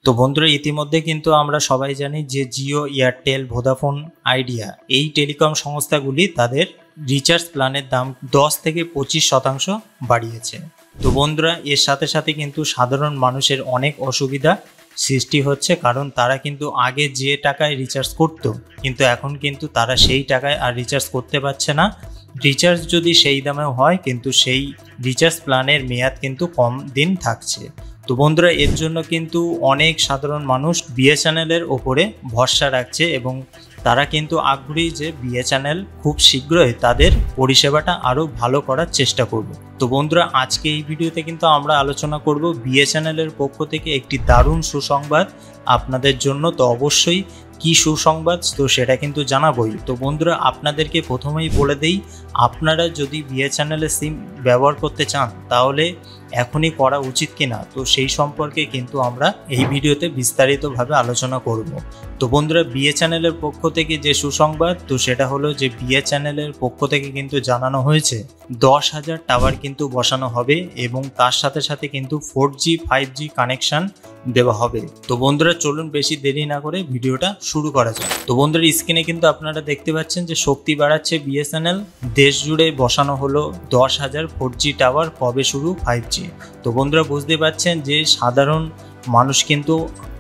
তো বন্ধুরা ইতিমধ্যে কিন্তু আমরা সবাই জানি যে জিও, এয়ারটেল, ভোদাফোন আইডিয়া এই টেলিকম সংস্থাগুলি তাদের রিচার্জ প্ল্যানের দাম 10 থেকে 25% বাড়িয়েছে। তো বন্ধুরা এর সাথে সাথে কিন্তু সাধারণ মানুষের অনেক অসুবিধা সৃষ্টি হচ্ছে, কারণ তারা কিন্তু আগে যে টাকায় রিচার্জ করত কিন্তু এখন কিন্তু তারা সেই টাকায় আর রিচার্জ করতে পারছে না। রিচার্জ যদি সেই দামেও হয় কিন্তু সেই রিচার্জ প্ল্যানের মেয়াদ কিন্তু কম দিন থাকছে। তো বন্ধুরা এর জন্য কিন্তু অনেক সাধারণ মানুষ বিএসএনএলের ওপরে ভরসা রাখছে এবং তারা কিন্তু আগ্রহী যে বিএসএনএল খুব শীঘ্রই তাদের পরিষেবাটা আরও ভালো করার চেষ্টা করবে। তো বন্ধুরা আজকে এই ভিডিওতে কিন্তু আমরা আলোচনা করব বিএসএনএলের পক্ষ থেকে একটি দারুণ সুসংবাদ আপনাদের জন্য। তো অবশ্যই কি সুসংবাদ তো সেটা কিন্তু জানাবই। তো বন্ধুরা আপনাদেরকে প্রথমেই বলে দেই, আপনারা যদি বিএসএনএলের সিম ব্যবহার করতে চান তাহলে এখনই করা উচিত কিনা, তো সেই সম্পর্কে কিন্তু আমরা এই ভিডিওতে বিস্তারিতভাবে আলোচনা করব। তো বন্ধুরা বিএসএনএলের পক্ষ থেকে যে সুসংবাদ তো সেটা হলো যে বিএসএনএলের পক্ষ থেকে কিন্তু জানানো হয়েছে 10,000 টাওয়ার কিন্তু বসানো হবে এবং তার সাথে সাথে কিন্তু 4G 5G কানেকশন দেওয়া হবে। তো বন্ধুরা চলুন বেশি দেরি না করে ভিডিওটা শুরু করা যাক। তো বন্ধুরা স্ক্রিনে কিন্তু আপনারা দেখতে পাচ্ছেন যে শক্তি বাড়াচ্ছে বিএসএনএল, দেশ জুড়ে বসানো হলো 10,000 4G টাওয়ার, কবে শুরু 5G। তো বন্ধুরা বুঝতে পারছেন যে সাধারণ মানুষ কিন্তু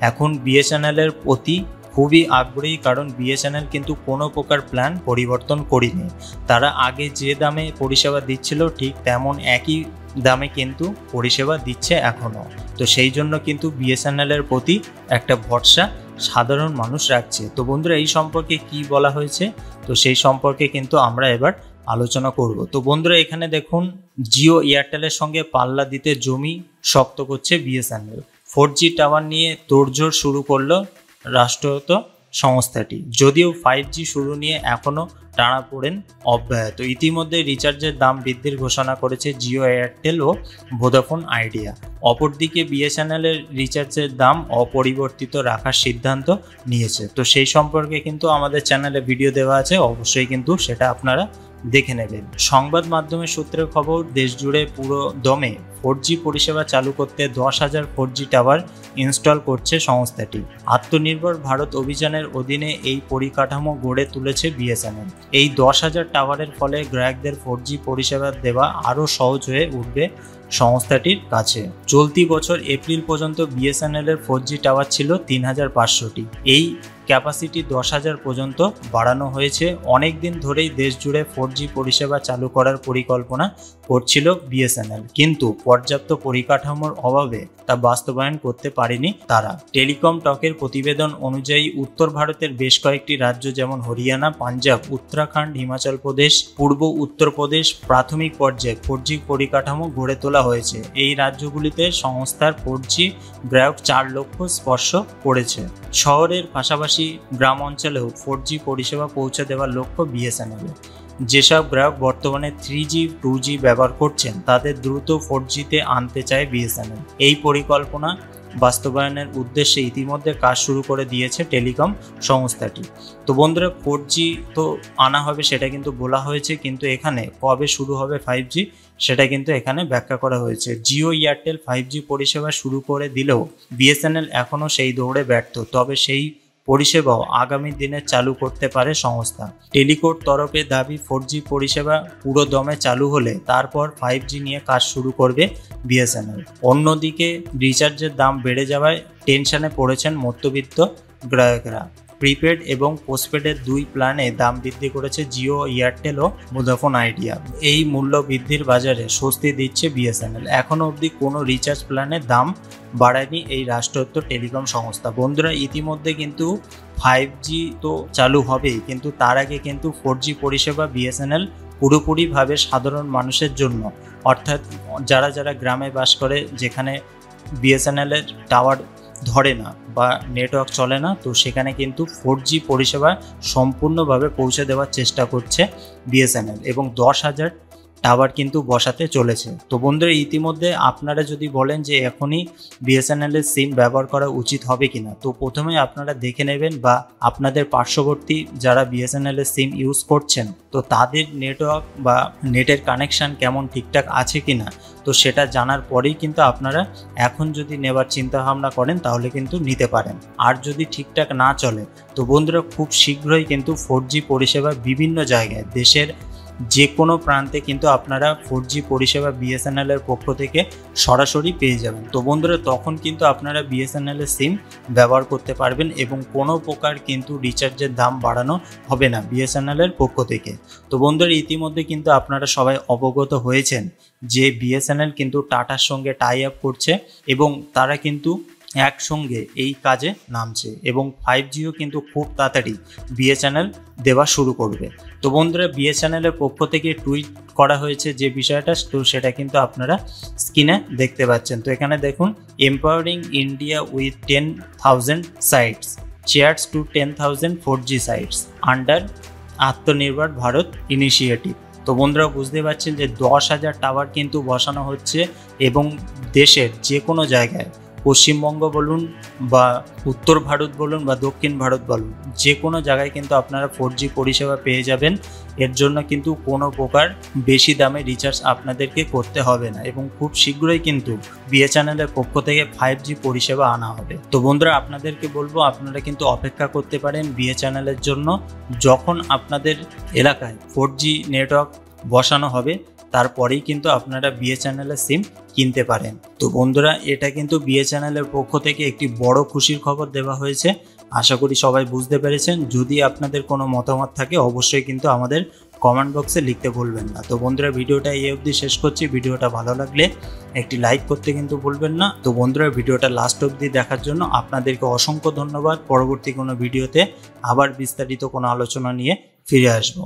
এখন বিএসএনএলের প্রতি খুবই আগ্রহী, কারণ বিএসএনএল কিন্তু কোনো প্রকার প্ল্যান পরিবর্তন করেনি। তারা আগে যে দামে পরিষেবা দিচ্ছিল ঠিক তেমন একই দামে কিন্তু পরিষেবা দিচ্ছে এখনও। তো সেই জন্য কিন্তু বিএসএনএলের প্রতি একটা ভরসা সাধারণ মানুষ রাখছে। তো বন্ধুরা এই সম্পর্কে কি বলা হয়েছে তো সেই সম্পর্কে কিন্তু আমরা এবার আলোচনা করব। তো বন্ধুরা এখানে দেখুন, জিও এয়ারটেলের সঙ্গে পাল্লা দিতে জমি শক্ত করছে বিএসএনএল, 4G টাওয়ার নিয়ে তোড়জোড় শুরু করলো রাষ্ট্রায়ত্ত সংস্থাটি, যদিও 5G শুরু নিয়ে এখনও টানাপোড়েন অব্যাহত। ইতিমধ্যে রিচার্জের দাম বৃদ্ধির ঘোষণা করেছে জিও, এয়ারটেল ও ভোদাফোন আইডিয়া। অপরদিকে বিএসএনএলের রিচার্জের দাম অপরিবর্তিত রাখার সিদ্ধান্ত নিয়েছে। তো সেই সম্পর্কে কিন্তু আমাদের চ্যানেলে ভিডিও দেওয়া আছে, অবশ্যই কিন্তু সেটা আপনারা দেখে নেবেন। সংবাদ মাধ্যমের সূত্রের খবর, দেশ জুড়ে পুরো দমে 4G পরিষেবা চালু করতে 10,000 4G টাওয়ার ইনস্টল করছে সংস্থাটি। আত্মনির্ভর ভারত অভিযানের অধীনে এই পরিকাঠামো গড়ে তুলেছে বিএসএনএল। এই 10,000 টাওয়ারের ফলে গ্রাহকদের 4G পরিষেবা দেওয়া আরও সহজ হয়ে উঠবে সংস্থাটির কাছে। চলতি বছর এপ্রিল পর্যন্ত বিএসএনএলের 4G টাওয়ার ছিল 3,500টি। এই ক্যাপাসিটি 10,000 পর্যন্ত বাড়ানো হয়েছে। অনেক দিন ধরেই দেশ জুড়ে 4G পরিষেবা চালু করার পরিকল্পনা করছিল বিএসএনএল, কিন্তু পর্যাপ্ত পরিকাঠামোর অভাবে তা বাস্তবায়ন করতে পারেনি তারা। টেলিকম টকের প্রতিবেদন অনুযায়ী উত্তর ভারতের বেশ কয়েকটি রাজ্য যেমন হরিয়ানা, পাঞ্জাব, উত্তরাখণ্ড, হিমাচল প্রদেশ, পূর্ব উত্তরপ্রদেশ প্রাথমিক পর্যায়ে 4G পরিকাঠামো গড়ে তোলা হয়েছে। এই রাজ্যগুলিতে সংস্থার 4G গ্রাহক 4 লক্ষ স্পর্শ করেছে। শহরের পাশাপাশি গ্রাম অঞ্চলেও 4G পরিষেবা পৌঁছে দেওয়ার লক্ষ্য বিএসএনএল। যেসব গ্রাহক বর্তমানে 3G 2G ব্যবহার করছেন তাদের দ্রুত 4G-তে আনতে চায় বিএসএনএল। এই পরিকল্পনা বাস্তবায়নের উদ্দেশ্যে ইতিমধ্যে কাজ শুরু করে দিয়েছে টেলিকম সংস্থাটি। তো বন্ধুরা 4G তো আনা হবে সেটা কিন্তু বলা হয়েছে, কিন্তু এখানে কবে শুরু হবে 5G সেটা কিন্তু এখানে ব্যাখ্যা করা হয়েছে। জিও, এয়ারটেল 5G পরিষেবা শুরু করে দিলেও বিএসএনএল এখনও সেই দৌড়ে ব্যর্থ, তবে সেই পরিষেবাও আগামী দিনে চালু করতে পারে সংস্থা। টেলিকোর তরফে দাবি 4G পরিষেবা পুরো দমে চালু হলে তারপর 5G নিয়ে কাজ শুরু করবে বিএসএনএল। অন্যদিকে রিচার্জের দাম বেড়ে যাওয়ায় টেনশনে পড়েছেন মধ্যবিত্ত গ্রাহকরা। প্রিপেড এবং পোস্টপেডের দুই প্ল্যানে দাম বৃদ্ধি করেছে জিও, এয়ারটেল ও ভোদাফোন আইডিয়া। এই মূল্য বৃদ্ধির বাজারে স্বস্তি দিচ্ছে বিএসএনএল। এখনও অবধি কোনো রিচার্জ প্ল্যানের দাম বাড়ায়নি এই রাষ্ট্রায়ত্ত টেলিকম সংস্থা। বন্ধুরা ইতিমধ্যে কিন্তু 5G তো চালু হবেই, কিন্তু তার আগে কিন্তু 4G পরিষেবা বিএসএনএল পুরোপুরিভাবে সাধারণ মানুষের জন্য, অর্থাৎ যারা যারা গ্রামে বাস করে যেখানে বিএসএনএলের টাওয়ার ধরে না বা নেটওয়ার্ক চলে না, তো সেখানে কিন্তু 4G পরিষেবা সম্পূর্ণভাবে পৌঁছে দেওয়ার চেষ্টা করছে বিএসএনএল এবং 10,000 টাওয়ার কিন্তু বসাতে চলেছে। তো বন্ধুরা, ইতিমধ্যে আপনারা যদি বলেন যে এখনই বিএসএনএল এর সিম ব্যবহার করা উচিত হবে কিনা, তো প্রথমে আপনারা দেখে নেবেন বা আপনাদের পার্শ্ববর্তী যারা বিএসএনএল এর সিম ইউজ করছেন তো তাদের নেটওয়ার্ক বা নেটের কানেকশন কেমন ঠিকঠাক আছে কিনা, তো সেটা জানার পরেই কিন্তু আপনারা এখন যদি নেবার চিন্তা ভাবনা করেন তাহলে কিন্তু নিতে পারেন। আর যদি ঠিকঠাক না চলে তো বন্ধুরা, খুব শীঘ্রই কিন্তু 4G পরিষেবা বিভিন্ন জায়গায় দেশের যে কোনো প্রান্তে কিন্তু আপনারা 4G পরিষেবা বিএসএনএল এর পক্ষ থেকে সরাসরি পেয়ে যাবেন। তো বন্ধুরা, তখন কিন্তু আপনারা বিএসএনএল এর সিম ব্যবহার করতে পারবেন এবং কোনো প্রকার কিন্তু রিচার্জের দাম বাড়ানো হবে না বিএসএনএল এর পক্ষ থেকে। তো বন্ধুরা, ইতিমধ্যে কিন্তু আপনারা সবাই অবগত হয়েছেন যে বিএসএনএল কিন্তু টাটার সঙ্গে টাই আপ করছে এবং তারা কিন্তু একসঙ্গে এই কাজে নামছে এবং 5Gও কিন্তু খুব তাড়াতাড়ি বিএসএনএল দেওয়া শুরু করবে। তো বন্ধুরা, বিএসএনএল এর পক্ষ থেকে টুইট করা হয়েছে যে বিষয়টা, তো সেটা কিন্তু আপনারা স্ক্রিনে দেখতে পাচ্ছেন। তো এখানে দেখুন, empowering India with 10,000 sites, chairs two 10,000 4G sites under আত্মনির্ভর ভারত ইনিশিয়েটিভ। তো বন্ধুরা, বুঝতে পারছেন যে 10,000 টাওয়ার কিন্তু বসানো হচ্ছে এবং দেশের যে কোনো জায়গায়, পশ্চিমবঙ্গ বলুন বা উত্তর ভারত বলুন বা দক্ষিণ ভারত বলুন, যে কোনো জায়গায় কিন্তু আপনারা 4G পরিষেবা পেয়ে যাবেন। এর জন্য কিন্তু কোনো প্রকার বেশি দামে রিচার্জ আপনাদেরকে করতে হবে না এবং খুব শীঘ্রই কিন্তু বিএসএনএল এর পক্ষ থেকে 5G পরিষেবা আনা হবে। তো বন্ধুরা, আপনাদেরকে বলবো আপনারা কিন্তু অপেক্ষা করতে পারেন বিএসএনএল এর জন্য। যখন আপনাদের এলাকায় 4G নেটওয়ার্ক বসানো হবে তারপরেই কিন্তু আপনারা বিএসএনএল এর সিম কিনতে পারেন। তো বন্ধুরা, এটা কিন্তু বিএসএনএল এর পক্ষ থেকে একটি বড় খুশির খবর দেওয়া হয়েছে। আশা করি সবাই বুঝতে পেরেছেন। যদি আপনাদের কোনো মতামত থাকে অবশ্যই কিন্তু আমাদের কমেন্ট বক্সে লিখতে ভুলবেন না। তো বন্ধুরা, ভিডিওটা এই অবধি শেষ করছি। ভিডিওটা ভালো লাগলে একটি লাইক করতে কিন্তু ভুলবেন না। তো বন্ধুরা, ভিডিওটা লাস্ট অবধি দেখার জন্য আপনাদেরকে অসংখ্য ধন্যবাদ। পরবর্তী কোনো ভিডিওতে আবার বিস্তারিত কোনো আলোচনা নিয়ে ফিরে আসবো।